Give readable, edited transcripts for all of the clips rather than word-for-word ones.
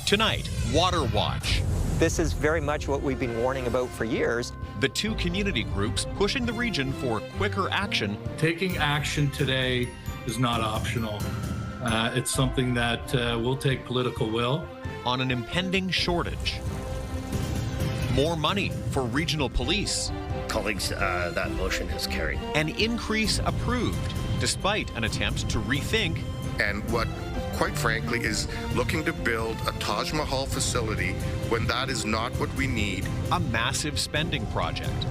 Tonight, Water Watch. This is very much what we've been warning about for years. The two community groups pushing the region for quicker action. Taking action today is not optional. It's something that will take political will. On an impending shortage. More money for regional police. Colleagues, that motion has carried. An increase approved, despite an attempt to rethink. And what, quite frankly, is looking to build a Taj Mahal facility when that is not what we need. A massive spending project.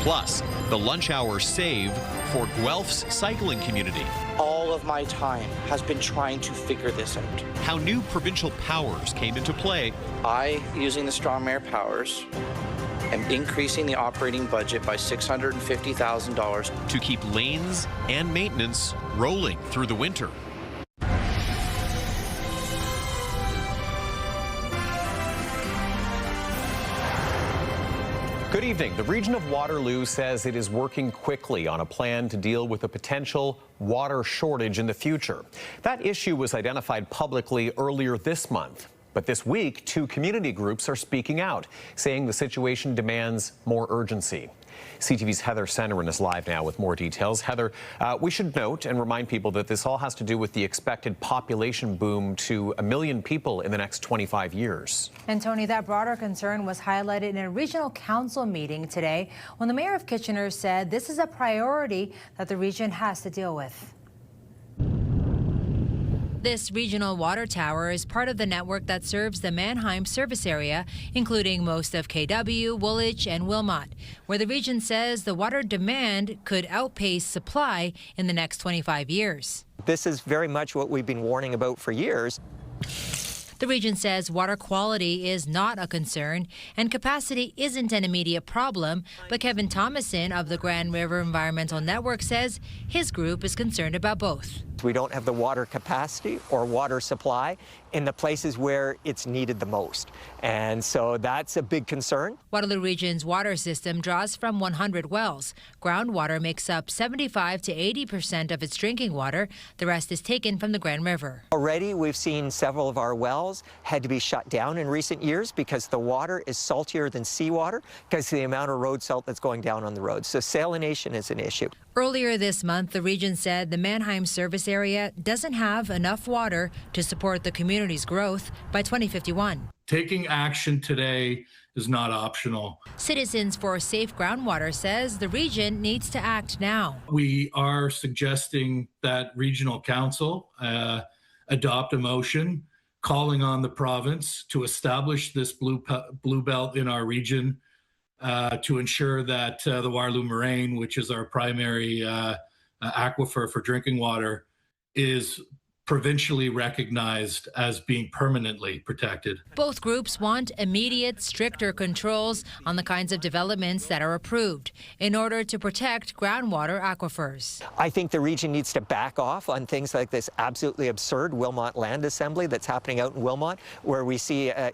Plus, the lunch hour save for Guelph's cycling community. All of my time has been trying to figure this out. How new provincial powers came into play. I, using the strong mayor powers, am increasing the operating budget by $650,000 to keep lanes and maintenance rolling through the winter. Good evening. The region of Waterloo says it is working quickly on a plan to deal with a potential water shortage in the future. That issue was identified publicly earlier this month. But this week, two community groups are speaking out, saying the situation demands more urgency. CTV's Heather Sennerin is live now with more details. Heather, we should note and remind people that this all has to do with the expected population boom to 1 million people in the next 25 years. And Tony, that broader concern was highlighted in a regional council meeting today when the mayor of Kitchener said this is a priority that the region has to deal with. This regional water tower is part of the network that serves the Mannheim service area, including most of KW, Woolwich, and Wilmot, where the region says the water demand could outpace supply in the next 25 years. This is very much what we've been warning about for years. The region says water quality is not a concern and capacity isn't an immediate problem, but Kevin Thomason of the Grand River Environmental Network says his group is concerned about both. We don't have the water capacity or water supply in the places where it's needed the most. And so that's a big concern. Waterloo Region's water system draws from 100 wells. Groundwater makes up 75 to 80% of its drinking water. The rest is taken from the Grand River. Already we've seen several of our wells had to be shut down in recent years because the water is saltier than seawater because of the amount of road salt that's going down on the road. So salination is an issue. Earlier this month, the region said the Mannheim service area doesn't have enough water to support the community's growth by 2051. Taking action today is not optional. Citizens for Safe Groundwater says the region needs to act now. We are suggesting that regional council adopt a motion calling on the province to establish this blue belt in our region to ensure that the Waterloo Moraine, which is our primary aquifer for drinking water, is provincially recognized as being permanently protected. Both groups want immediate, stricter controls on the kinds of developments that are approved in order to protect groundwater aquifers. I think the region needs to back off on things like this absolutely absurd Wilmot land assembly that's happening out in Wilmot, where we see a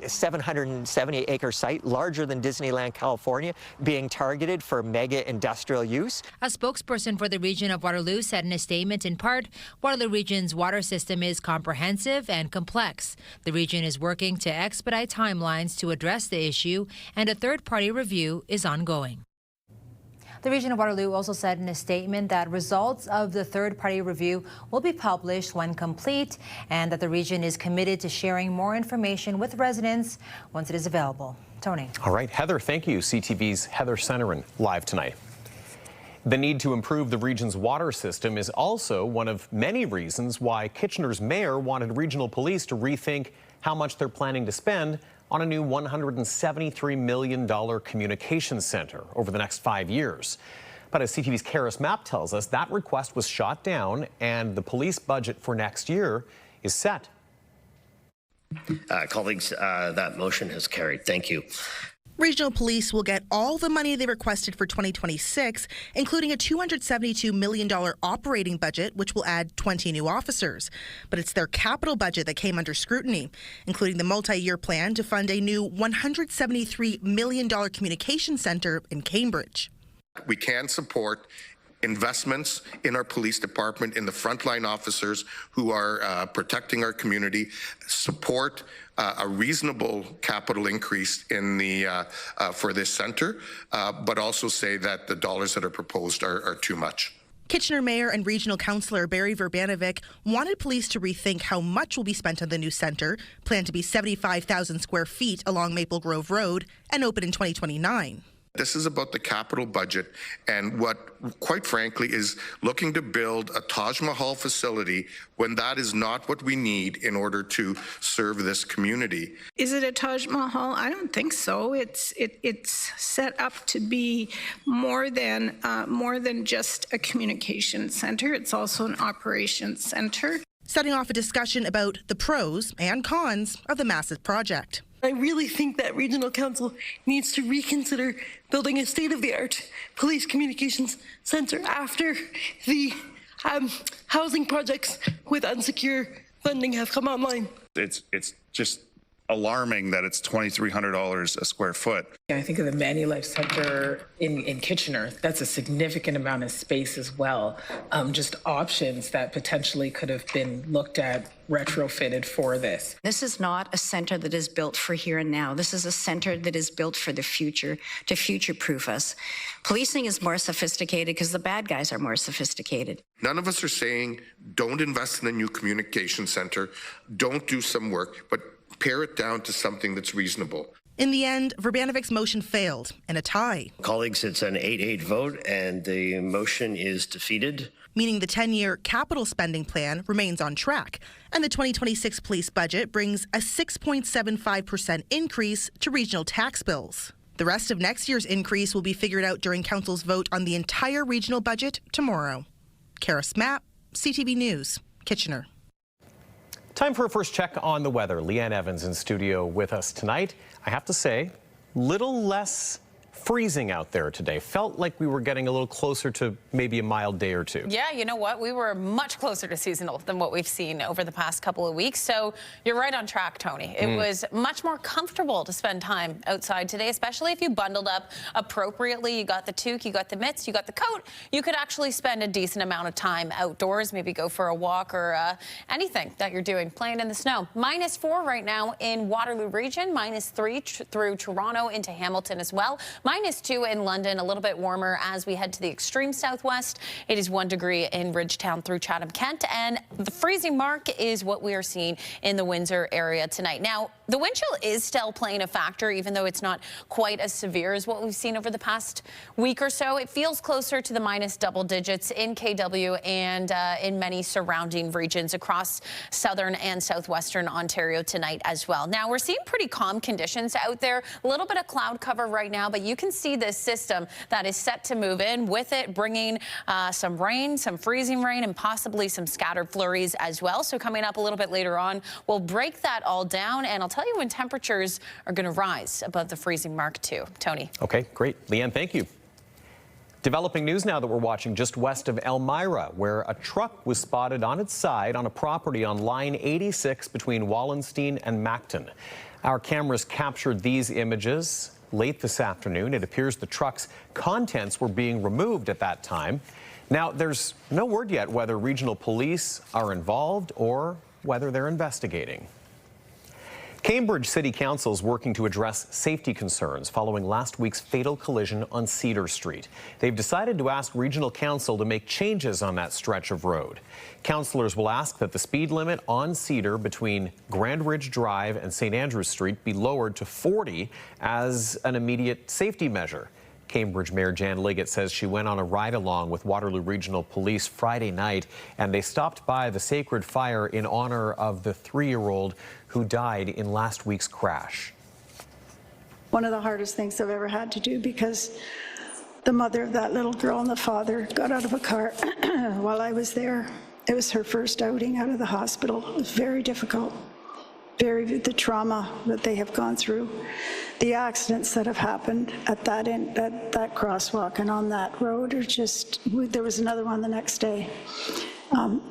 770-acre site larger than Disneyland, California, being targeted for mega industrial use. A spokesperson for the region of Waterloo said in a statement, in part, Waterloo Region's water system is comprehensive and complex. The region is working to expedite timelines to address the issue, and a third-party review is ongoing. The region of Waterloo also said in a statement that results of the third-party review will be published when complete, and that the region is committed to sharing more information with residents once it is available. Tony. All right, Heather, thank you. CTV's Heather Sennerin live tonight. The need to improve the region's water system is also one of many reasons why Kitchener's mayor wanted regional police to rethink how much they're planning to spend on a new $173 million communications center over the next 5 years. But as CTV's Karis Mapp tells us, that request was shot down and the police budget for next year is set. Colleagues, that motion has carried. Thank you. Regional police will get all the money they requested for 2026, including a $272 million operating budget, which will add 20 new officers. But it's their capital budget that came under scrutiny, including the multi-year plan to fund a new $173 million communication center in Cambridge. We can support investments in our police department, in the frontline officers who are protecting our community, support a reasonable capital increase in the for this centre, but also say that the dollars that are proposed are too much. Kitchener Mayor and Regional Councillor Barry Verbanovic wanted police to rethink how much will be spent on the new centre, planned to be 75,000 square feet along Maple Grove Road and open in 2029. This is about the capital budget and what, quite frankly, is looking to build a Taj Mahal facility when that is not what we need in order to serve this community. Is it a Taj Mahal? I don't think so. It's set up to be more than just a communication center. It's also an operations center. Setting off a discussion about the pros and cons of the massive project. I really think that Regional Council needs to reconsider building a state-of-the-art police communications centre after the housing projects with unsecure funding have come online. It's just alarming that it's $2,300 a square foot. I think of the Manulife Center in Kitchener. That's a significant amount of space as well. Just options that potentially could have been looked at, retrofitted for this. This is not a center that is built for here and now. This is a center that is built for the future, to future-proof us. Policing is more sophisticated because the bad guys are more sophisticated. None of us are saying don't invest in a new communication center, don't do some work, but pare it down to something that's reasonable. In the end, Verbanovic's motion failed in a tie. Colleagues, it's an 8-8 vote and the motion is defeated. Meaning the 10-year capital spending plan remains on track, and the 2026 police budget brings a 6.75% increase to regional tax bills. The rest of next year's increase will be figured out during Council's vote on the entire regional budget tomorrow. Kara Smapp, CTV News, Kitchener. Time for a first check on the weather. Leanne Evans in studio with us tonight. I have to say, little less freezing out there today. Felt like we were getting a little closer to maybe a mild day or two. Yeah, you know what? We were much closer to seasonal than what we've seen over the past couple of weeks. So you're right on track, Tony. It was much more comfortable to spend time outside today, especially if you bundled up appropriately. You got the toque, you got the mitts, you got the coat. You could actually spend a decent amount of time outdoors, maybe go for a walk or anything that you're doing, playing in the snow. -4 right now in Waterloo Region, -3 through Toronto into Hamilton as well. -2 in London, a little bit warmer as we head to the extreme southwest. It is 1 degree in Ridgetown through Chatham-Kent, and the freezing mark is what we are seeing in the Windsor area tonight. Now, the wind chill is still playing a factor, even though it's not quite as severe as what we've seen over the past week or so. It feels closer to the minus double digits in KW and in many surrounding regions across southern and southwestern Ontario tonight as well. Now, we're seeing pretty calm conditions out there. A little bit of cloud cover right now, but you can see this system that is set to move in, with it bringing some rain, some freezing rain, and possibly some scattered flurries as well. So coming up a little bit later on, we'll break that all down, and I'll tell you when temperatures are going to rise above the freezing mark too. Tony. Okay, great. Leanne, thank you. Developing news now that we're watching just west of Elmira, where a truck was spotted on its side on a property on line 86 between Wallenstein and Macton. Our cameras captured these images late this afternoon. It appears the truck's contents were being removed at that time. Now, there's no word yet whether regional police are involved or whether they're investigating. Cambridge City Council is working to address safety concerns following last week's fatal collision on Cedar Street. They've decided to ask Regional Council to make changes on that stretch of road. Councillors will ask that the speed limit on Cedar between Grand Ridge Drive and St. Andrews Street be lowered to 40 as an immediate safety measure. Cambridge Mayor Jan Liggett says she went on a ride-along with Waterloo Regional Police Friday night, and they stopped by the Sacred Fire in honor of the 3-year-old who died in last week's crash. One of the hardest things I've ever had to do, because the mother of that little girl and the father got out of a car while I was there. It was her first outing out of the hospital. It was very difficult. The trauma that they have gone through, the accidents that have happened at that crosswalk and on that road are just, there was another one the next day.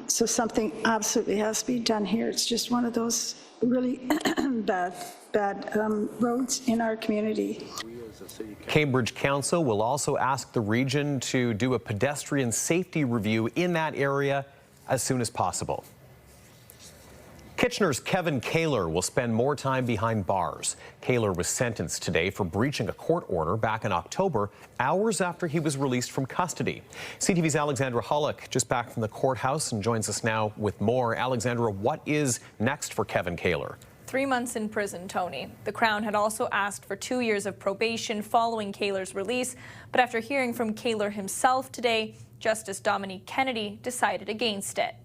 So something absolutely has to be done here. It's just one of those really bad roads in our community. Cambridge Council will also ask the region to do a pedestrian safety review in that area as soon as possible. Kitchener's Kevin Kaler will spend more time behind bars. Kaler was sentenced today for breaching a court order back in October, hours after he was released from custody. CTV's Alexandra Hollick just back from the courthouse and joins us now with more. Alexandra, what is next for Kevin Kaler? 3 months in prison, Tony. The Crown had also asked for 2 years of probation following Kaler's release, but after hearing from Kaler himself today, Justice Dominique Kennedy decided against it.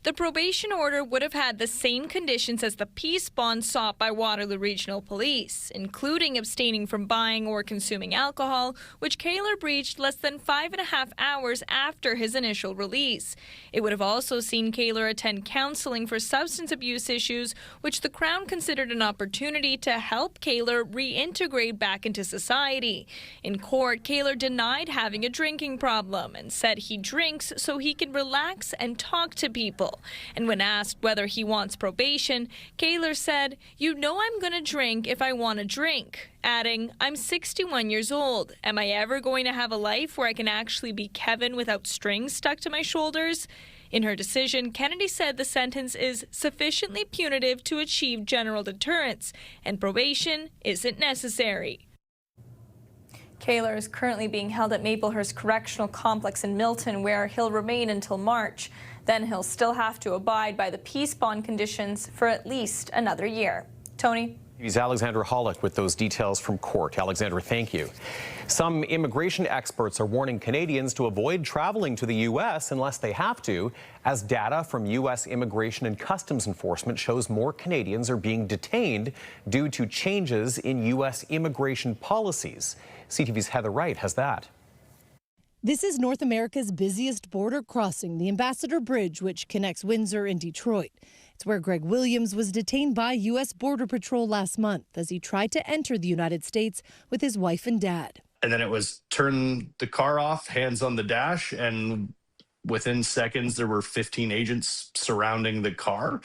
The probation order would have had the same conditions as the peace bond sought by Waterloo Regional Police, including abstaining from buying or consuming alcohol, which Kaler breached less than 5.5 hours after his initial release. It would have also seen Kaler attend counseling for substance abuse issues, which the Crown considered an opportunity to help Kaler reintegrate back into society. In court, Kaler denied having a drinking problem and said he drinks so he can relax and talk to people. And when asked whether he wants probation, Kaler said, "You know I'm going to drink if I want to drink," adding, "I'm 61 years old. Am I ever going to have a life where I can actually be Kevin without strings stuck to my shoulders?" In her decision, Kennedy said the sentence is sufficiently punitive to achieve general deterrence, and probation isn't necessary. Kaler is currently being held at Maplehurst Correctional Complex in Milton, where he'll remain until March. Then he'll still have to abide by the peace bond conditions for at least another year. Tony? He's Alexandra Hollick with those details from court. Alexandra, thank you. Some immigration experts are warning Canadians to avoid traveling to the U.S. unless they have to, as data from U.S. Immigration and Customs Enforcement shows more Canadians are being detained due to changes in U.S. immigration policies. CTV's Heather Wright has that. This is North America's busiest border crossing, the Ambassador Bridge, which connects Windsor and Detroit. It's where Greg Williams was detained by U.S. Border Patrol last month as he tried to enter the United States with his wife and dad. And then it was turn the car off, hands on the dash, and within seconds there were 15 agents surrounding the car.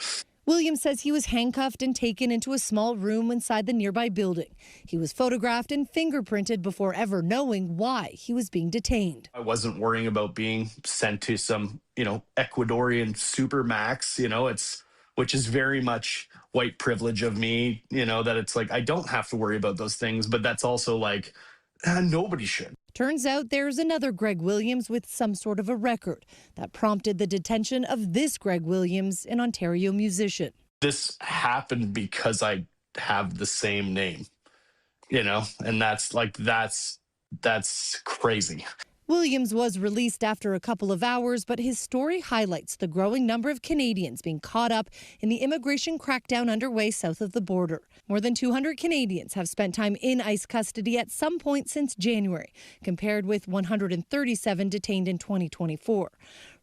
Williams says he was handcuffed and taken into a small room inside the nearby building. He was photographed and fingerprinted before ever knowing why he was being detained. I wasn't worrying about being sent to some, Ecuadorian supermax, which is very much white privilege of me, that it's like, I don't have to worry about those things, but that's also like, nobody should. Turns out there's another Greg Williams with some sort of a record that prompted the detention of this Greg Williams, an Ontario musician. This happened because I have the same name, and that's crazy. Williams was released after a couple of hours, but his story highlights the growing number of Canadians being caught up in the immigration crackdown underway south of the border. More than 200 Canadians have spent time in ICE custody at some point since January, compared with 137 detained in 2024.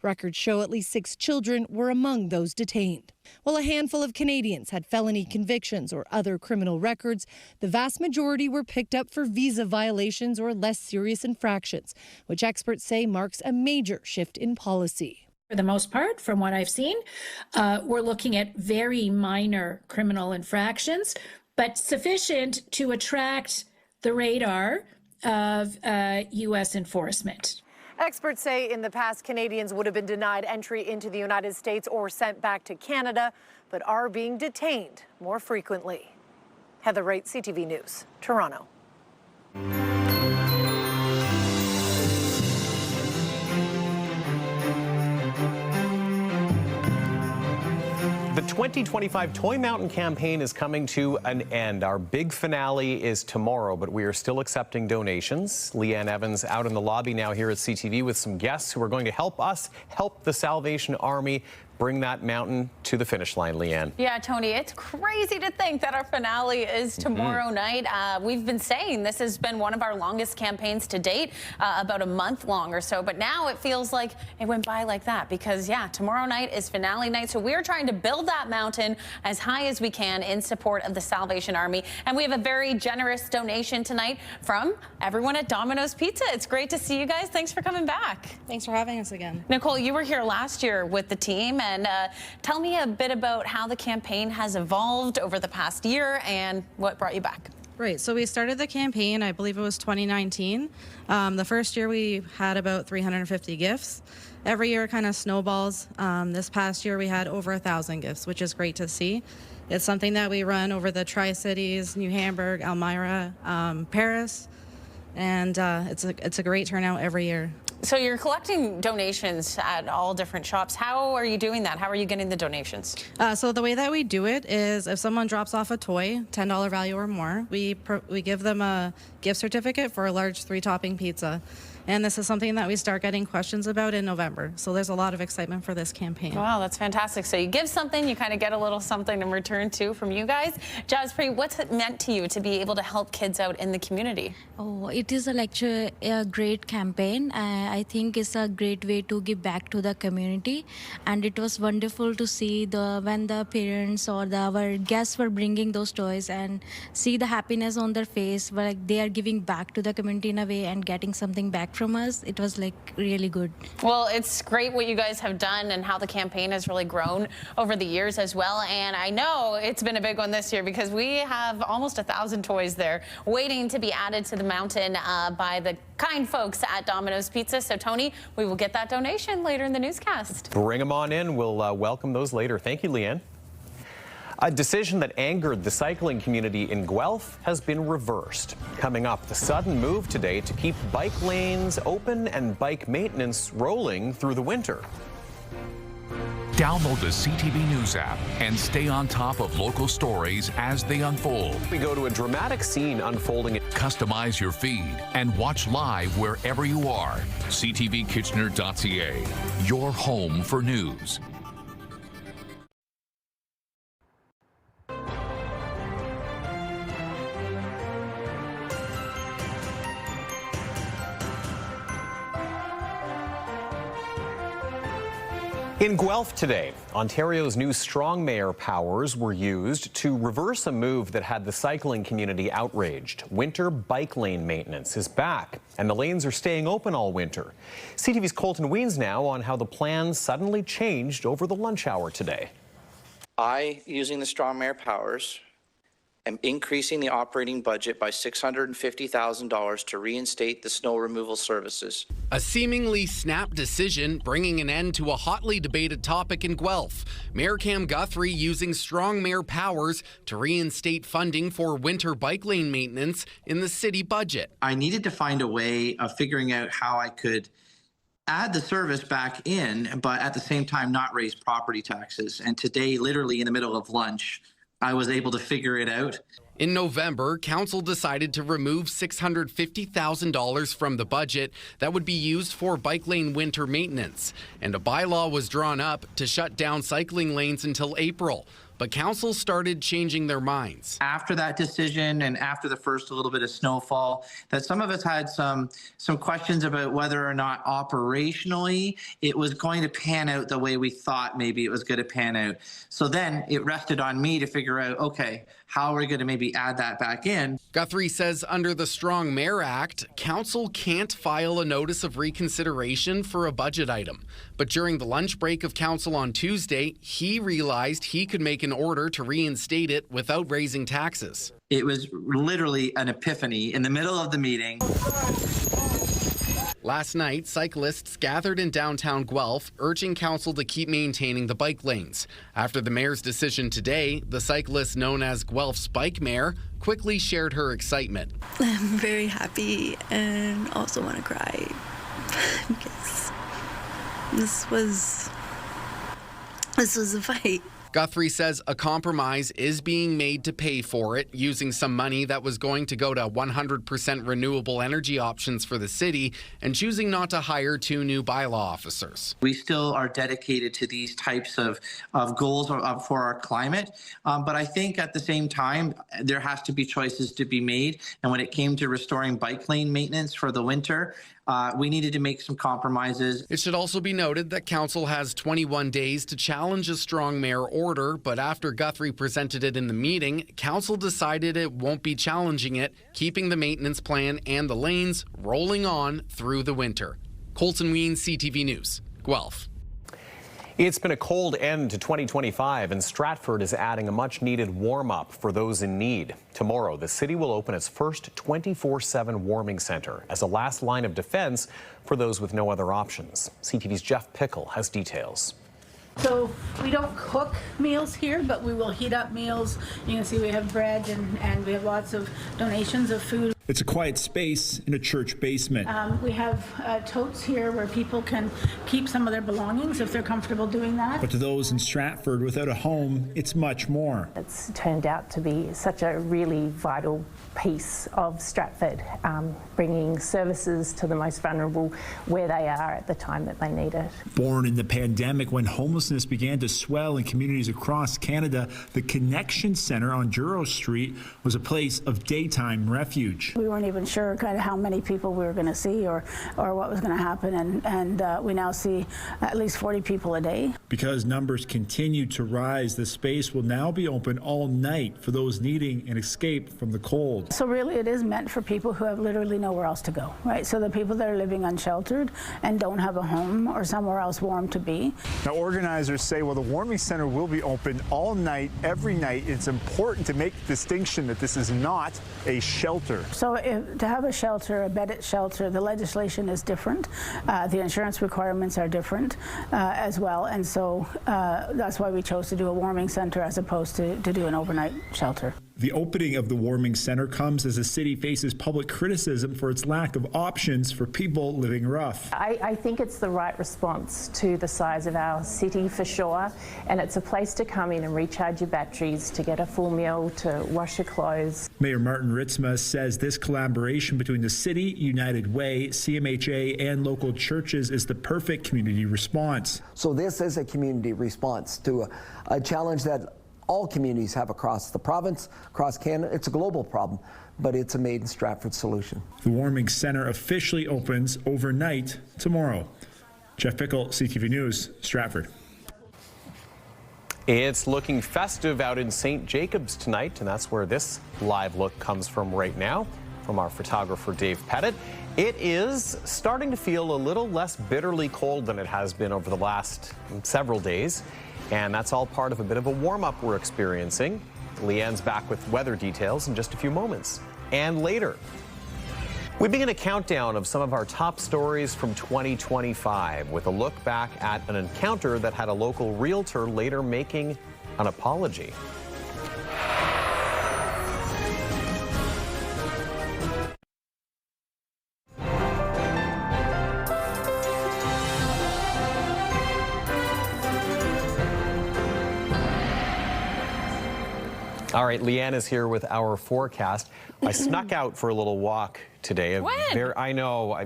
Records show at least 6 children were among those detained. While a handful of Canadians had felony convictions or other criminal records, the vast majority were picked up for visa violations or less serious infractions, which experts say marks a major shift in policy. For the most part, from what I've seen, we're looking at very minor criminal infractions, but sufficient to attract the radar of U.S. enforcement. Experts say in the past, Canadians would have been denied entry into the United States or sent back to Canada, but are being detained more frequently. Heather Wright, CTV News, Toronto. The 2025 Toy Mountain campaign is coming to an end. Our big finale is tomorrow, but we are still accepting donations. Leanne Evans out in the lobby now here at CTV with some guests who are going to help us help the Salvation Army bring that mountain to the finish line, Leanne. Yeah, Tony, it's crazy to think that our finale is tomorrow night. We've been saying this has been one of our longest campaigns to date, about a month long or so, but now it feels like it went by like that because, yeah, tomorrow night is finale night, so we're trying to build that mountain as high as we can in support of the Salvation Army, and we have a very generous donation tonight from everyone at Domino's Pizza. It's great to see you guys. Thanks for coming back. Thanks for having us again. Nicole, you were here last year with the team, and tell me a bit about how the campaign has evolved over the past year and what brought you back. Right, so we started the campaign, I believe it was 2019. The first year we had about 350 gifts. Every year it kind of snowballs. This past year we had over 1,000 gifts, which is great to see. It's something that we run over the Tri-Cities, New Hamburg, Elmira, Paris, and it's a great turnout every year. So you're collecting donations at all different shops. How are you doing that? How are you getting the donations? So the way that we do it is if someone drops off a toy, $10 value or more, we give them a gift certificate for a large 3-topping pizza. And this is something that we start getting questions about in November. So there's a lot of excitement for this campaign. Wow, that's fantastic. So you give something, you kind of get a little something in return too from you guys. Jaspreet, what's it meant to you to be able to help kids out in the community? Oh, it is a great campaign. I think it's a great way to give back to the community. And it was wonderful to see when the parents or our guests were bringing those toys and see the happiness on their face, like they are giving back to the community in a way and getting something back from us. It was like really good. Well, it's great what you guys have done and how the campaign has really grown over the years as well. And I know it's been a big one this year because we have almost 1,000 toys there waiting to be added to the mountain by the kind folks at Domino's Pizza. So Tony, we will get that donation later in the newscast. Bring them on in. We'll welcome those later. Thank you, Leanne. A decision that angered the cycling community in Guelph has been reversed. Coming up, the sudden move today to keep bike lanes open and bike maintenance rolling through the winter. Download the CTV News app and stay on top of local stories as they unfold. We go to a dramatic scene unfolding. Customize your feed and watch live wherever you are. CTVKitchener.ca, your home for news. In Guelph today, Ontario's new strong mayor powers were used to reverse a move that had the cycling community outraged. Winter bike lane maintenance is back, and the lanes are staying open all winter. CTV's Colton Weens now on how the plan suddenly changed over the lunch hour today. I, using the strong mayor powers, am increasing the operating budget by $650,000 to reinstate the snow removal services. A seemingly snap decision bringing an end to a hotly debated topic in Guelph. Mayor Cam Guthrie using strong mayor powers to reinstate funding for winter bike lane maintenance in the city budget. I needed to find a way of figuring out how I could add the service back in, but at the same time not raise property taxes. And today, literally in the middle of lunch, I was able to figure it out. In November, council decided to remove $650,000 from the budget that would be used for bike lane winter maintenance, and a bylaw was drawn up to shut down cycling lanes until April. But council started changing their minds. After that decision and after the first little bit of snowfall, that some of us had some questions about whether or not operationally it was going to pan out the way we thought maybe it was going to pan out. So then it rested on me to figure out, okay, how are we going to maybe add that back in? Guthrie says under the Strong Mayor Act, council can't file a notice of reconsideration for a budget item. But during the lunch break of council on Tuesday, he realized he could make an order to reinstate it without raising taxes. It was literally an epiphany in the middle of the meeting. Last night, cyclists gathered in downtown Guelph, urging council to keep maintaining the bike lanes. After the mayor's decision today, the cyclist known as Guelph's bike mayor quickly shared her excitement. I'm very happy and also want to cry because this was a fight. Guthrie says a compromise is being made to pay for it, using some money that was going to go to 100% renewable energy options for the city and choosing not to hire 2 new bylaw officers. We still are dedicated to these types of goals for our climate, but I think at the same time, there has to be choices to be made. And when it came to restoring bike lane maintenance for the winter, we needed to make some compromises. It should also be noted that council has 21 days to challenge a strong mayor order, but after Guthrie presented it in the meeting, council decided it won't be challenging it, keeping the maintenance plan and the lanes rolling on through the winter. Colton Ween, CTV News, Guelph. It's been a cold end to 2025, and Stratford is adding a much-needed warm-up for those in need. Tomorrow, the city will open its first 24/7 warming center as a last line of defense for those with no other options. CTV's Jeff Pickle has details. So we don't cook meals here, but we will heat up meals. You can see we have bread and we have lots of donations of food. It's a quiet space in a church basement. We have totes here where people can keep some of their belongings if they're comfortable doing that. But to those in Stratford without a home, it's much more. It's turned out to be such a really vital piece of Stratford, bringing services to the most vulnerable where they are at the time that they need it. Born in the pandemic when homelessness began to swell in communities across Canada, the Connection Centre on Juro Street was a place of daytime refuge. We weren't even sure kind of how many people we were going to see or what was going to happen, and we now see at least 40 people a day. Because numbers continue to rise, the space will now be open all night for those needing an escape from the cold. So really it is meant for people who have literally nowhere else to go, right? So the people that are living unsheltered and don't have a home or somewhere else warm to be. Now organizers say, well, the warming center will be open all night, every night. It's important to make the distinction that this is not a shelter. So to have a shelter, a bedded shelter, the legislation is different. The insurance requirements are different as well. And so that's why we chose to do a warming center as opposed to do an overnight shelter. The opening of the warming center comes as the city faces public criticism for its lack of options for people living rough. I think it's the right response to the size of our city for sure, and it's a place to come in and recharge your batteries, to get a full meal, to wash your clothes. Mayor Martin Ritzma says this collaboration between the city, United Way, CMHA, and local churches is the perfect community response. So this is a community response to a challenge that all communities have across the province, across Canada. It's a global problem, but it's a made in Stratford solution. The warming center officially opens overnight tomorrow. Jeff Pickle, CTV News, Stratford. It's looking festive out in St. Jacobs tonight, and that's where this live look comes from right now, from our photographer Dave Pettit. It is starting to feel a little less bitterly cold than it has been over the last several days. And that's all part of a bit of a warm-up we're experiencing. Leanne's back with weather details in just a few moments. And later, we begin a countdown of some of our top stories from 2025 with a look back at an encounter that had a local realtor later making an apology. All right, Leanne is here with our forecast. I snuck out for a little walk today. When? I know.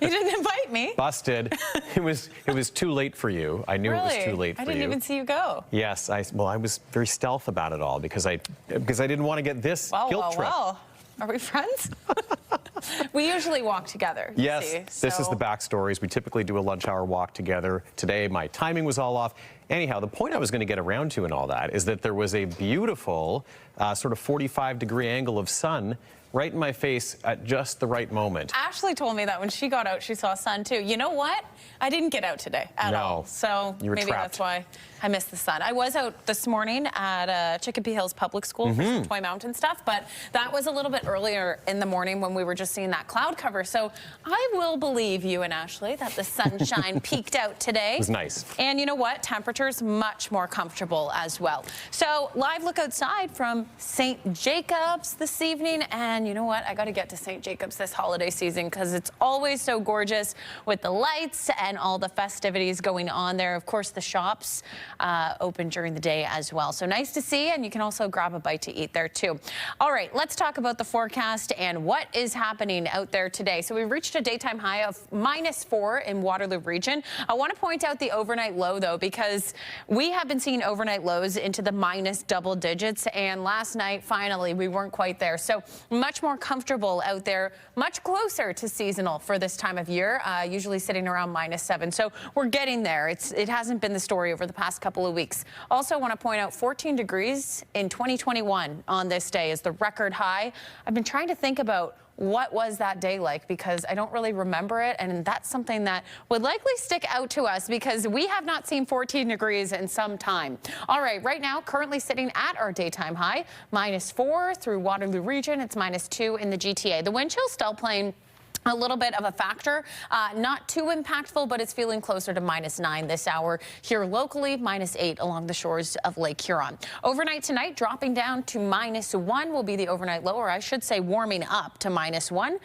You didn't invite me. Busted. It was too late for you. I knew it was too late for you. I didn't even see you go. Yes, I was very stealth about it all because I didn't want to get this guilt trip. Well. Are we friends? We usually walk together. Yes, this is the backstories. We typically do a lunch hour walk together. Today, my timing was all off. Anyhow, the point I was going to get around to in all that is that there was a beautiful sort of 45-degree angle of sun right in my face at just the right moment. Ashley told me that when she got out, she saw sun too. You know what? I didn't get out today at all. So maybe that's why I missed the sun. I was out this morning at Chicopee Hills Public School for some Toy Mountain stuff, but that was a little bit earlier in the morning when we were just seeing that cloud cover. So I will believe you and Ashley that the sunshine peaked out today. It was nice. And you know what? Temperature temperatures much more comfortable as well. So live look outside from St. Jacobs this evening. And you know what? I got to get to St. Jacobs this holiday season because it's always so gorgeous with the lights and all the festivities going on there. Of course, the shops open during the day as well. So nice to see, and you can also grab a bite to eat there too. All right, let's talk about the forecast and what is happening out there today. So we've reached a daytime high of -4 in Waterloo Region. I want to point out the overnight low though, because we have been seeing overnight lows into the minus double digits, and last night finally we weren't quite there. So much more comfortable out there, much closer to seasonal for this time of year, usually sitting around -7. So we're getting there. It hasn't been the story over the past couple of weeks. Also want to point out 14 degrees in 2021 on this day is the record high. I've been trying to think about what was that day like, because I don't really remember it, and that's something that would likely stick out to us because we have not seen 14 degrees in some time. All right now currently sitting at our daytime high, -4 through Waterloo Region. It's -2 in the GTA. The wind chill still playing a little bit of a factor, not too impactful, but it's feeling closer to -9 this hour here locally, -8 along the shores of Lake Huron. Overnight tonight, dropping down to -1 will be the overnight low, or I should say warming up to -1.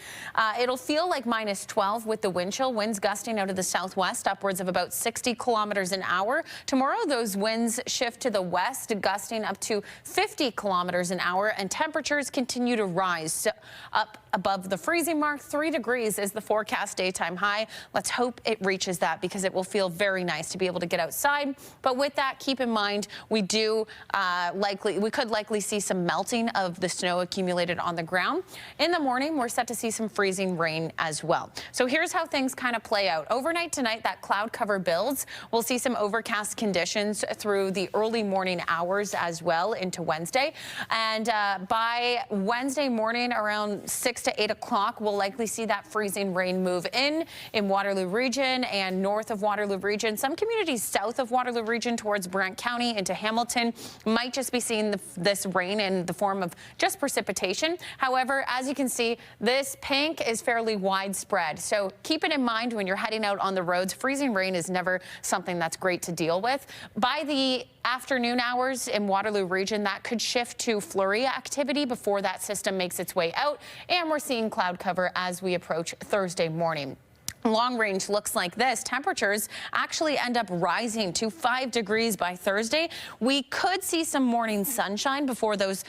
It'll feel like -12 with the wind chill, winds gusting out of the southwest upwards of about 60 kilometers an hour. Tomorrow, those winds shift to the west, gusting up to 50 kilometers an hour, and temperatures continue to rise up above the freezing mark. 3 degrees is the forecast daytime high. Let's hope it reaches that, because it will feel very nice to be able to get outside. But with that, keep in mind, we could likely see some melting of the snow accumulated on the ground. In the morning, we're set to see some freezing rain as well. So here's how things kind of play out. Overnight tonight, that cloud cover builds. We'll see some overcast conditions through the early morning hours as well into Wednesday. And by Wednesday morning around 6 to 8 o'clock, we'll likely see that freezing rain move in Waterloo Region and north of Waterloo Region. Some communities south of Waterloo Region towards Brant County into Hamilton might just be seeing this rain in the form of just precipitation. However, as you can see, this pink is fairly widespread. So keep it in mind when you're heading out on the roads. Freezing rain is never something that's great to deal with. By the afternoon hours in Waterloo Region, that could shift to flurry activity before that system makes its way out, and we're seeing cloud cover as we approach Thursday morning. Long range looks like this. Temperatures actually end up rising to 5 degrees by Thursday. We could see some morning sunshine before those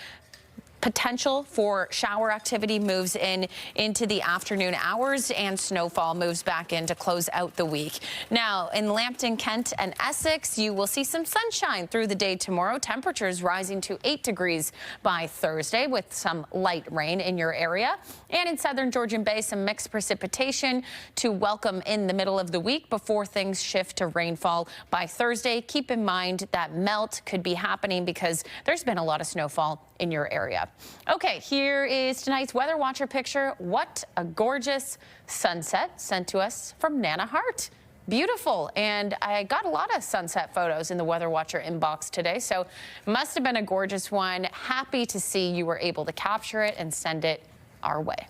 potential for shower activity moves into the afternoon hours, and snowfall moves back in to close out the week. Now, in Lambton, Kent, and Essex, you will see some sunshine through the day tomorrow. Temperatures rising to 8 degrees by Thursday with some light rain in your area. And in southern Georgian Bay, some mixed precipitation to welcome in the middle of the week before things shift to rainfall by Thursday. Keep in mind that melt could be happening because there's been a lot of snowfall in your area. Okay, here is tonight's Weather Watcher picture. What a gorgeous sunset sent to us from Nana Hart. Beautiful, and I got a lot of sunset photos in the Weather Watcher inbox today, so must have been a gorgeous one. Happy to see you were able to capture it and send it our way.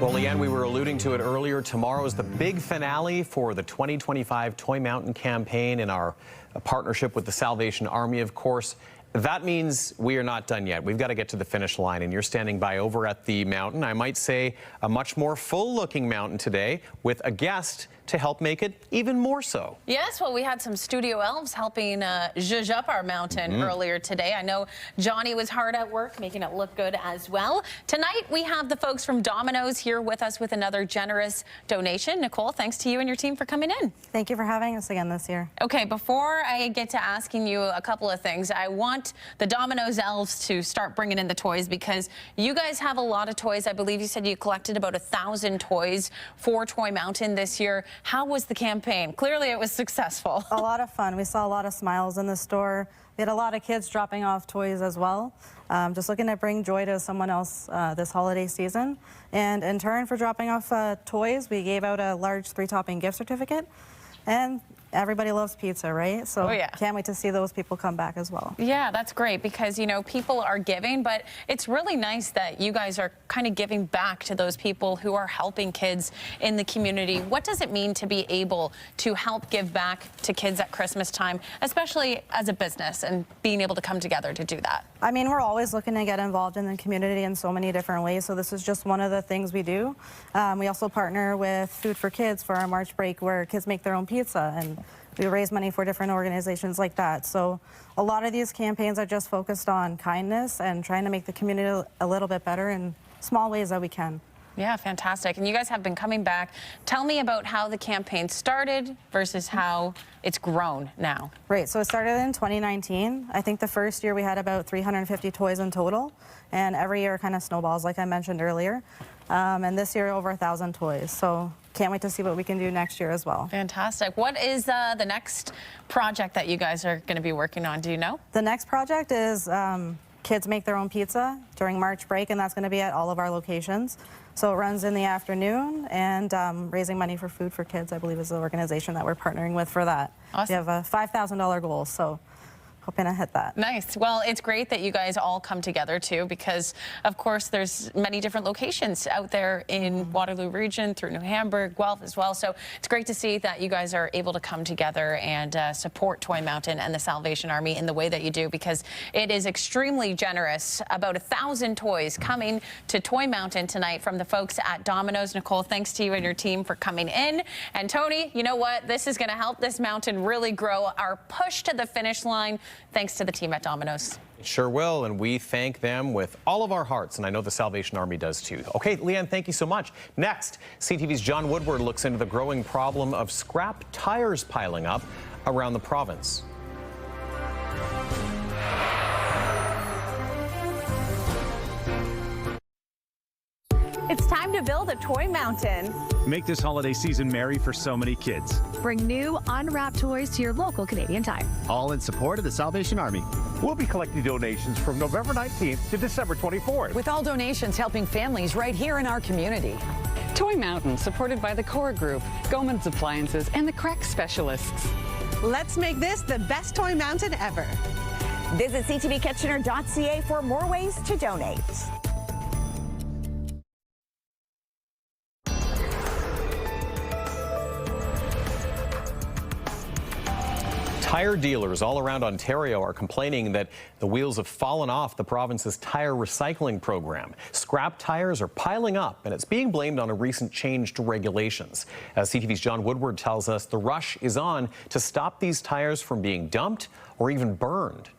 Well, Leanne, we were alluding to it earlier. Tomorrow is the big finale for the 2025 Toy Mountain campaign in our partnership with the Salvation Army, of course. That means we are not done yet. We've got to get to the finish line, and you're standing by over at the mountain. I might say a much more full-looking mountain today with a guest to help make it even more so. Yes, well, we had some studio elves helping zhuzh up our mountain earlier today. I know Johnny was hard at work making it look good as well. Tonight, we have the folks from Domino's here with us with another generous donation. Nicole, thanks to you and your team for coming in. Thank you for having us again this year. Okay, before I get to asking you a couple of things, I want the Domino's elves to start bringing in the toys, because you guys have a lot of toys. I believe you said you collected about 1,000 toys for Toy Mountain this year. How was the campaign? Clearly it was successful. A lot of fun. We saw a lot of smiles in the store. We had a lot of kids dropping off toys as well. Just looking to bring joy to someone else this holiday season. And in turn for dropping off toys, we gave out a large 3-topping gift certificate. And everybody loves pizza, right? So Oh, yeah. can't wait to see those people come back as well. Yeah, that's great because, you know, people are giving, but it's really nice that you guys are kind of giving back to those people who are helping kids in the community. What does it mean to be able to help give back to kids at Christmas time, especially as a business and being able to come together to do that? I mean, we're always looking to get involved in the community in so many different ways, so this is just one of the things we do. We also partner with Food for Kids for our March break, where kids make their own pizza, and we raise money for different organizations like that. So a lot of these campaigns are just focused on kindness and trying to make the community a little bit better in small ways that we can. Yeah, fantastic. And you guys have been coming back. Tell me about how the campaign started versus how it's grown now. Right, so it started in 2019. I think the first year we had about 350 toys in total, and every year kind of snowballs, like I mentioned earlier. And this year over 1,000 toys. So can't wait to see what we can do next year as well. Fantastic. What is the next project that you guys are going to be working on? Do you know? The next project is kids make their own pizza during March break, and that's going to be at all of our locations. So it runs in the afternoon, and Raising Money for Food for Kids, I believe, is the organization that we're partnering with for that. Awesome. We have a $5,000 goal, so hoping to hit that. Nice. Well, it's great that you guys all come together too, because of course there's many different locations out there in Waterloo Region, through New Hamburg, Guelph as well. So it's great to see that you guys are able to come together and support Toy Mountain and the Salvation Army in the way that you do, because it is extremely generous. About 1,000 toys coming to Toy Mountain tonight from the folks at Domino's. Nicole, thanks to you and your team for coming in. And Tony, you know what? This is going to help this mountain really grow. Our push to the finish line, thanks to the team at Domino's. It sure will, and we thank them with all of our hearts, and I know the Salvation Army does too. Okay, Leanne, thank you so much. Next, CTV's John Woodward looks into the growing problem of scrap tires piling up around the province. It's time to build a toy mountain. Make this holiday season merry for so many kids. Bring new, unwrapped toys to your local Canadian Tire. All in support of the Salvation Army. We'll be collecting donations from November 19th to December 24th. With all donations helping families right here in our community. Toy Mountain, supported by the Core Group, Goman's Appliances, and the Crack Specialists. Let's make this the best toy mountain ever. Visit ctvkitchener.ca for more ways to donate. Tire dealers all around Ontario are complaining that the wheels have fallen off the province's tire recycling program. Scrap tires are piling up, and it's being blamed on a recent change to regulations. As CTV's John Woodward tells us, the rush is on to stop these tires from being dumped or even burned.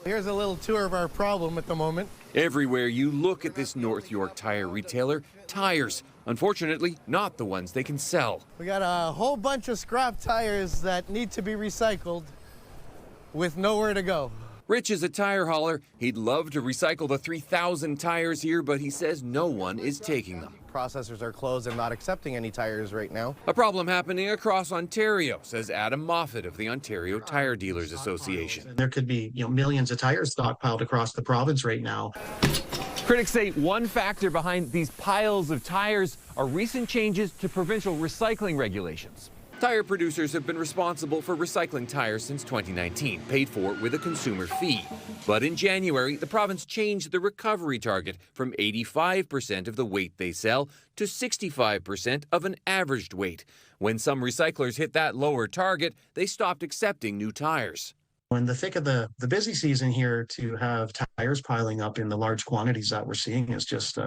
Here's a little tour of our problem at the moment. Everywhere you look at this North York tire retailer, tires. Unfortunately, not the ones they can sell. We got a whole bunch of scrap tires that need to be recycled with nowhere to go. Rich is a tire hauler. He'd love to recycle the 3,000 tires here, but he says no one is taking them. Processors are closed and not accepting any tires right now. A problem happening across Ontario, says Adam Moffat of the Ontario Tire Dealers Association. There could be, millions of tires stockpiled across the province right now. Critics say one factor behind these piles of tires are recent changes to provincial recycling regulations. Tire producers have been responsible for recycling tires since 2019, paid for with a consumer fee. But in January, the province changed the recovery target from 85% of the weight they sell to 65% of an averaged weight. When some recyclers hit that lower target, they stopped accepting new tires. In the thick of the busy season here, to have tires piling up in the large quantities that we're seeing is just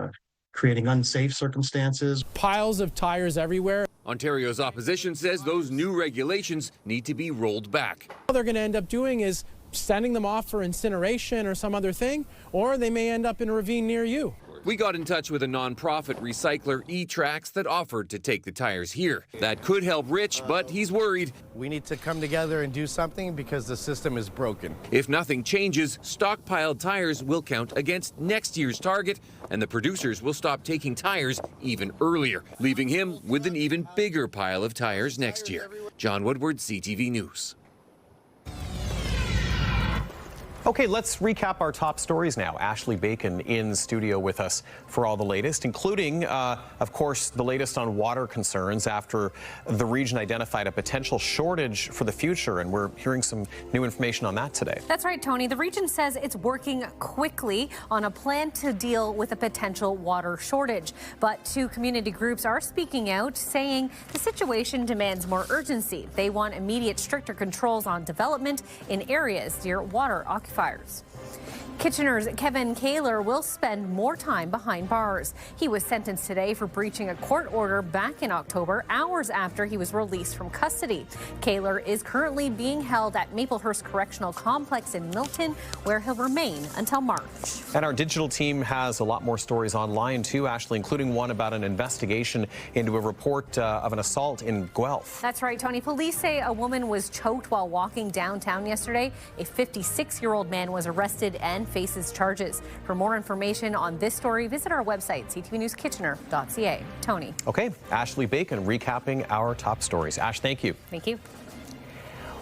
creating unsafe circumstances. Piles of tires everywhere. Ontario's opposition says those new regulations need to be rolled back. What they're going to end up doing is sending them off for incineration or some other thing, or they may end up in a ravine near you. We got in touch with a non-profit recycler, E-Tracks, that offered to take the tires here. That could help Rich, but he's worried. We need to come together and do something because the system is broken. If nothing changes, stockpiled tires will count against next year's target, and the producers will stop taking tires even earlier, leaving him with an even bigger pile of tires next year. John Woodward, CTV News. Okay, let's recap our top stories now. Ashley Bacon in studio with us for all the latest, including, of course, the latest on water concerns after the region identified a potential shortage for the future, and we're hearing some new information on that today. That's right, Tony. The region says it's working quickly on a plan to deal with a potential water shortage. But two community groups are speaking out, saying the situation demands more urgency. They want immediate, stricter controls on development in areas near water aquifer fires. Kitchener's Kevin Kaler will spend more time behind bars. He was sentenced today for breaching a court order back in October, hours after he was released from custody. Kaler is currently being held at Maplehurst Correctional Complex in Milton, where he'll remain until March. And our digital team has a lot more stories online too, Ashley, including one about an investigation into a report of an assault in Guelph. That's right, Tony. Police say a woman was choked while walking downtown yesterday. A 56-year-old man was arrested and faces charges. For more information on this story, visit our website, ctvnewskitchener.ca. Tony. Okay, Ashley Bacon recapping our top stories. Ash, thank you. Thank you.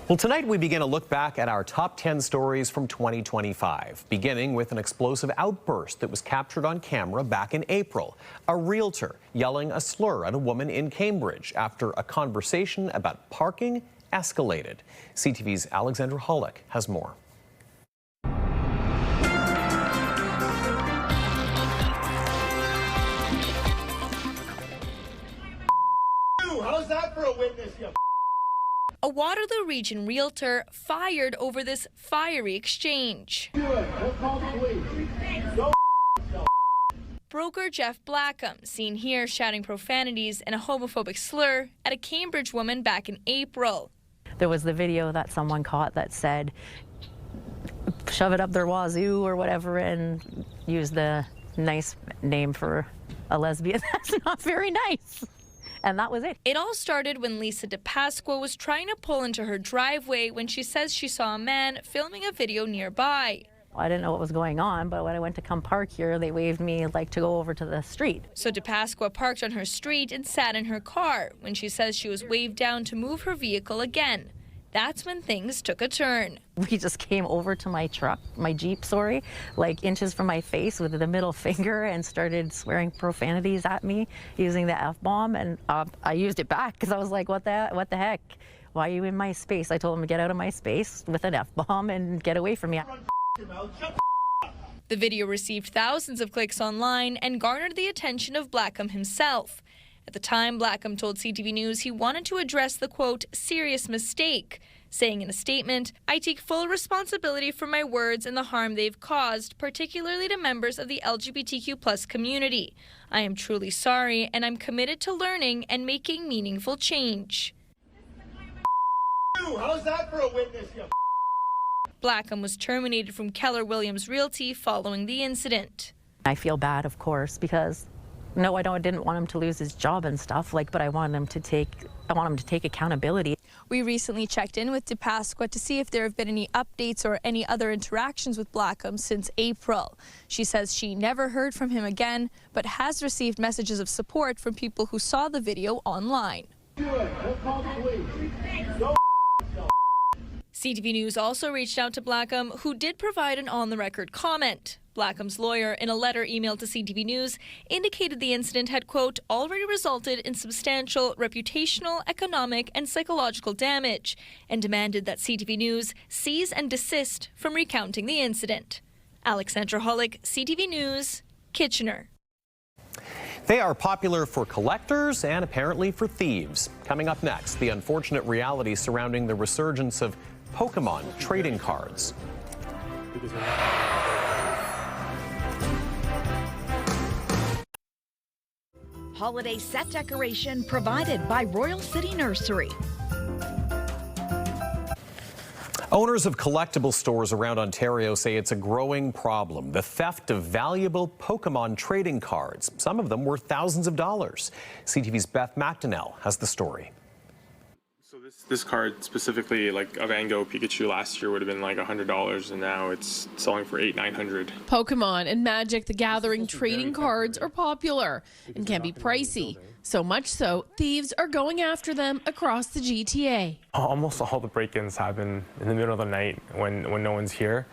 Well, tonight we begin a look back at our top 10 stories from 2025, beginning with an explosive outburst that was captured on camera back in April. A realtor yelling a slur at a woman in Cambridge after a conversation about parking escalated. CTV's Alexandra Hollick has more. How's that for a witness, you? A Waterloo Region realtor fired over this fiery exchange. Do it. We'll call the police. Go. Broker Jeff Blackham, seen here shouting profanities and a homophobic slur at a Cambridge woman back in April. There was the video that someone caught that said, shove it up their wazoo or whatever, and use the nice name for a lesbian. That's not very nice. And that was it. It all started when Lisa DePasqua was trying to pull into her driveway when she says she saw a man filming a video nearby. I didn't know what was going on, but when I went to come park here, they waved me like to go over to the street. So DePasqua parked on her street and sat in her car when she says she was waved down to move her vehicle again. That's when things took a turn. We just came over to my truck, my Jeep, sorry, like inches from my face with the middle finger and started swearing profanities at me using the F-bomb. And I used it back because I was like, what the heck? Why are you in my space? I told him to get out of my space with an F-bomb and get away from me. The video received thousands of clicks online and garnered the attention of Blackham himself. At the time, Blackham told CTV News he wanted to address the, quote, serious mistake, saying in a statement, I take full responsibility for my words and the harm they've caused, particularly to members of the LGBTQ+ community. I am truly sorry, and I'm committed to learning and making meaningful change. How's that for a witness, you? Blackham was terminated from Keller Williams Realty following the incident. I feel bad, of course, because no, I didn't want him to lose his job and stuff, but I want him to take accountability. We recently checked in with DePasqua to see if there have been any updates or any other interactions with Blackham since April. She says she never heard from him again, but has received messages of support from people who saw the video online. CTV News also reached out to Blackham, who did provide an on-the-record comment. Blackham's lawyer, in a letter emailed to CTV News, indicated the incident had, quote, already resulted in substantial reputational, economic, and psychological damage, and demanded that CTV News cease and desist from recounting the incident. Alexandra Hollick, CTV News, Kitchener. They are popular for collectors and apparently for thieves. Coming up next, the unfortunate reality surrounding the resurgence of Pokemon trading cards. Holiday set decoration provided by Royal City Nursery. Owners of collectible stores around Ontario say it's a growing problem, the theft of valuable Pokemon trading cards, some of them worth thousands of dollars. CTV's Beth McDonnell has the story. So this card specifically, like a Van Gogh Pikachu last year would have been like $100, and now it's selling for $800-900. Pokemon and Magic the Gathering trading cards are popular and can be pricey. So much so, thieves are going after them across the GTA. Almost all the break-ins happen in the middle of the night when no one's here.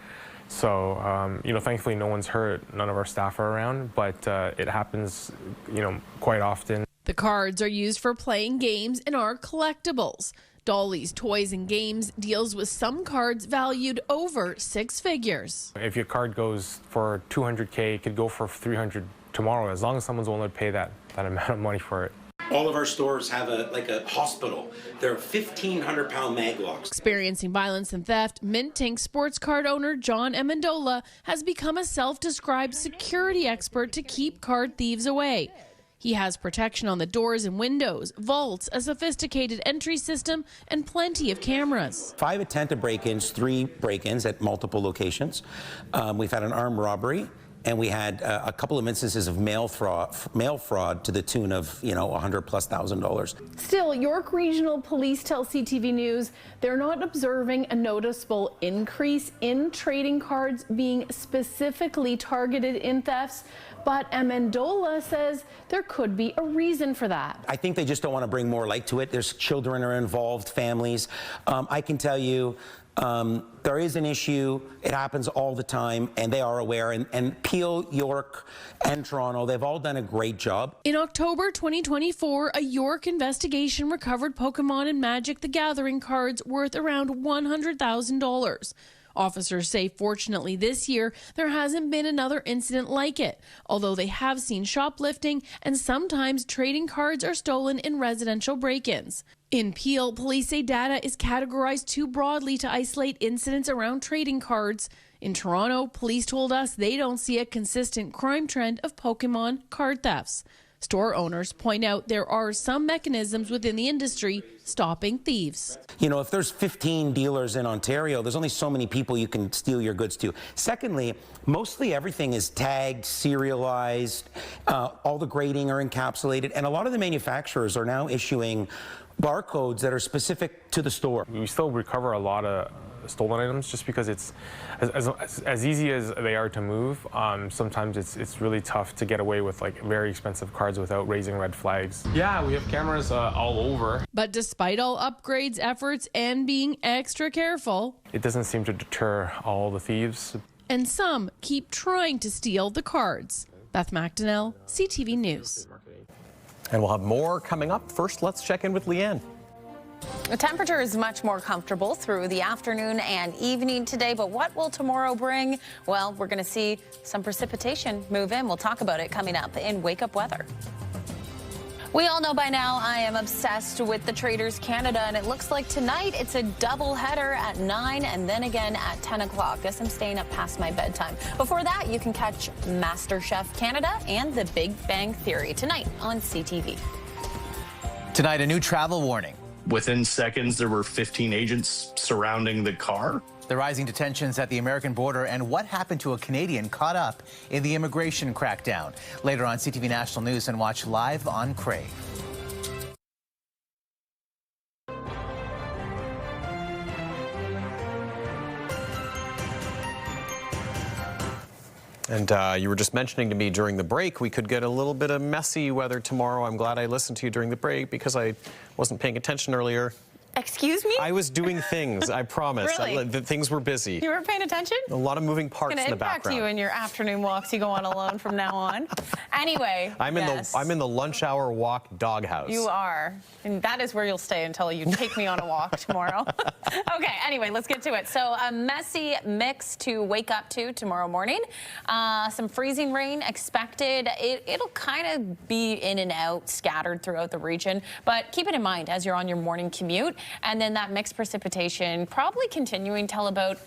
So, you know, thankfully no one's hurt, none of our staff are around, but it happens, you know, quite often. The cards are used for playing games and are collectibles. Dolly's Toys and Games deals with some cards valued over 6 figures. If your card goes for $200K, it could go for $300 tomorrow, as long as someone's willing to pay that amount of money for it. All of our stores have a hospital. There are 1,500-pound mag locks. Experiencing violence and theft, Mint Tank sports card owner John Amendola has become a self-described security expert to keep card thieves away. He has protection on the doors and windows, vaults, a sophisticated entry system, and plenty of cameras. 5 attempted break-ins, 3 break-ins at multiple locations. We've had an armed robbery, and we had a couple of instances of mail fraud to the tune of, you know, $100,000+. Still, York Regional Police tell CTV News they're not observing a noticeable increase in trading cards being specifically targeted in thefts, but Amendola says there could be a reason for that. I think they just don't want to bring more light to it. There's children are involved, families. I can tell you, there is an issue. It happens all the time, and they are aware. And Peel, York, and Toronto, they've all done a great job. In October 2024, a York investigation recovered Pokemon and Magic the Gathering cards worth around $100,000. Officers say fortunately this year there hasn't been another incident like it, although they have seen shoplifting and sometimes trading cards are stolen in residential break-ins. In Peel, police say data is categorized too broadly to isolate incidents around trading cards. In Toronto, police told us they don't see a consistent crime trend of Pokemon card thefts. Store owners point out there are some mechanisms within the industry stopping thieves. You know, if there's 15 dealers in Ontario, there's only so many people you can steal your goods to. Secondly, mostly everything is tagged, serialized, all the grading are encapsulated, and a lot of the manufacturers are now issuing barcodes that are specific to the store. We still recover a lot of stolen items just because it's as easy as they are to move. Sometimes it's really tough to get away with like very expensive cards without raising red flags. Yeah, we have cameras all over. But despite all upgrades, efforts, and being extra careful, it doesn't seem to deter all the thieves. And some keep trying to steal the cards. Beth McDonnell, CTV News. And we'll have more coming up. First, let's check in with Leanne. The temperature is much more comfortable through the afternoon and evening today, but what will tomorrow bring? Well, we're going to see some precipitation move in. We'll talk about it coming up in Wake Up Weather. We all know by now I am obsessed with the Traders Canada, and it looks like tonight it's a double header at 9 and then again at 10 o'clock. Guess I'm staying up past my bedtime. Before that, you can catch MasterChef Canada and The Big Bang Theory tonight on CTV. Tonight, a new travel warning. Within seconds, there were 15 agents surrounding the car. The rising tensions at the American border and what happened to a Canadian caught up in the immigration crackdown. Later on CTV National News and watch live on Crave. And you were just mentioning to me during the break we could get a little bit of messy weather tomorrow. I'm glad I listened to you during the break because I wasn't paying attention earlier. Excuse me? I was doing things, I promise. Really? The things were busy. You weren't paying attention? A lot of moving parts in the background. It's going to impact you in your afternoon walks you go on alone from now on. Anyway, I'm in the lunch hour walk doghouse. You are. And that is where you'll stay until you take me on a walk tomorrow. Okay, anyway, let's get to it. So a messy mix to wake up to tomorrow morning. Some freezing rain expected. It'll kind of be in and out, scattered throughout the region. But keep it in mind as you're on your morning commute. And then that mixed precipitation probably continuing till about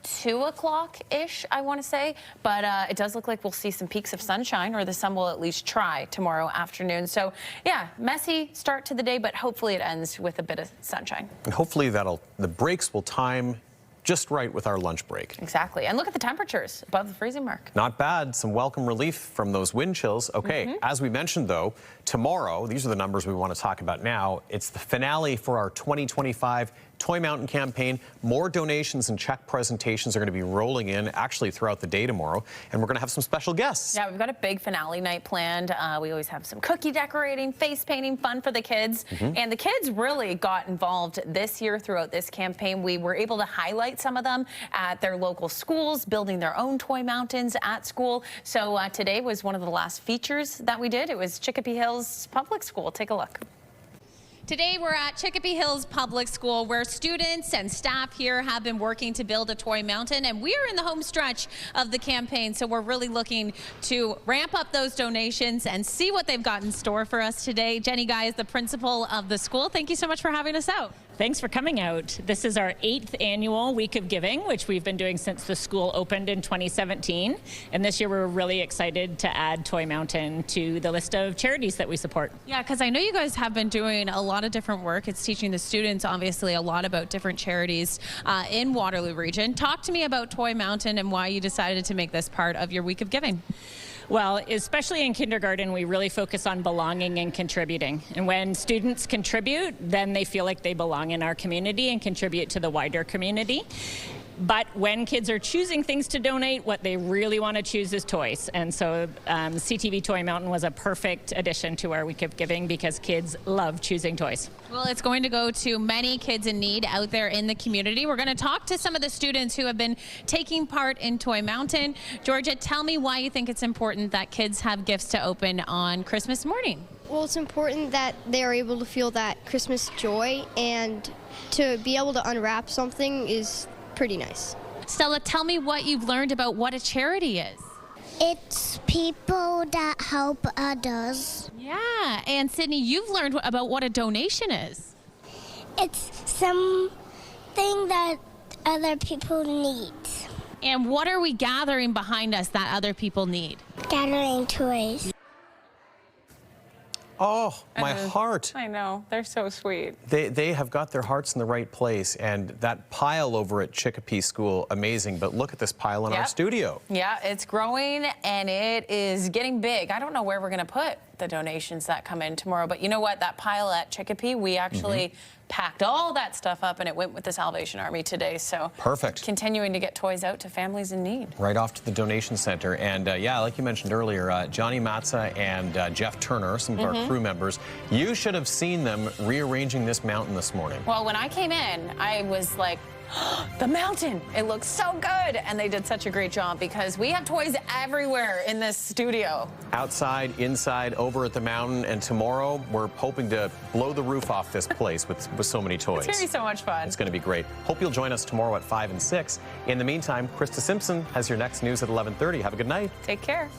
2 o'clock-ish, I want to say. But it does look like we'll see some peaks of sunshine, or the sun will at least try tomorrow afternoon. So, yeah, messy start to the day, but hopefully it ends with a bit of sunshine. And hopefully the breaks will time just right with our lunch break. Exactly. And look at the temperatures above the freezing mark. Not bad. Some welcome relief from those wind chills. Okay, as we mentioned, though, tomorrow, these are the numbers we want to talk about now. It's the finale for our 2025 Toy Mountain campaign. More donations and check presentations are going to be rolling in actually throughout the day tomorrow, and we're going to have some special guests. Yeah, we've got a big finale night planned. We always have some cookie decorating, face painting, fun for the kids. And the kids really got involved this year throughout this campaign. We were able to highlight some of them at their local schools, building their own toy mountains at school. So today was one of the last features that we did. It was Chicopee Hills Public School. Take a look. Today we're at Chicopee Hills Public School, where students and staff here have been working to build a toy mountain, and we are in the home stretch of the campaign, so we're really looking to ramp up those donations and see what they've got in store for us today. Jenny Guy is the principal of the school. Thank you so much for having us out. Thanks for coming out. This is our 8th annual Week of Giving, which we've been doing since the school opened in 2017. And this year we're really excited to add Toy Mountain to the list of charities that we support. Yeah, because I know you guys have been doing a lot of different work. It's teaching the students, obviously, a lot about different charities in Waterloo Region. Talk to me about Toy Mountain and why you decided to make this part of your Week of Giving. Well, especially in kindergarten, we really focus on belonging and contributing. And when students contribute, then they feel like they belong in our community and contribute to the wider community. But when kids are choosing things to donate, what they really want to choose is toys. And so CTV Toy Mountain was a perfect addition to our Week of Giving because kids love choosing toys. Well, it's going to go to many kids in need out there in the community. We're going to talk to some of the students who have been taking part in Toy Mountain. Georgia, tell me why you think it's important that kids have gifts to open on Christmas morning. Well, it's important that they are able to feel that Christmas joy, and to be able to unwrap something is pretty nice. Stella, tell me what you've learned about what a charity is. It's people that help others. Yeah, and Sydney, you've learned about what a donation is. It's something that other people need. And what are we gathering behind us that other people need? Gathering toys. Oh, my heart. I know. They're so sweet. They have got their hearts in the right place, and that pile over at Chicopee School, amazing. But look at this pile in our studio. Yeah, it's growing and it is getting big. I don't know where we're going to put the donations that come in tomorrow, but you know what? That pile at Chicopee, we actually packed all that stuff up and it went with the Salvation Army today. So perfect. Continuing to get toys out to families in need. Right off to the donation center. And yeah, like you mentioned earlier, Johnny Matza and Jeff Turner, some of our crew members, you should have seen them rearranging this mountain this morning. Well, when I came in, I was like, the mountain, it looks so good. And they did such a great job because we have toys everywhere in this studio. Outside, inside, over at the mountain, and tomorrow we're hoping to blow the roof off this place with so many toys. It's going to be so much fun. It's going to be great. Hope you'll join us tomorrow at 5 and 6. In the meantime, Krista Simpson has your next news at 11:30. Have a good night. Take care.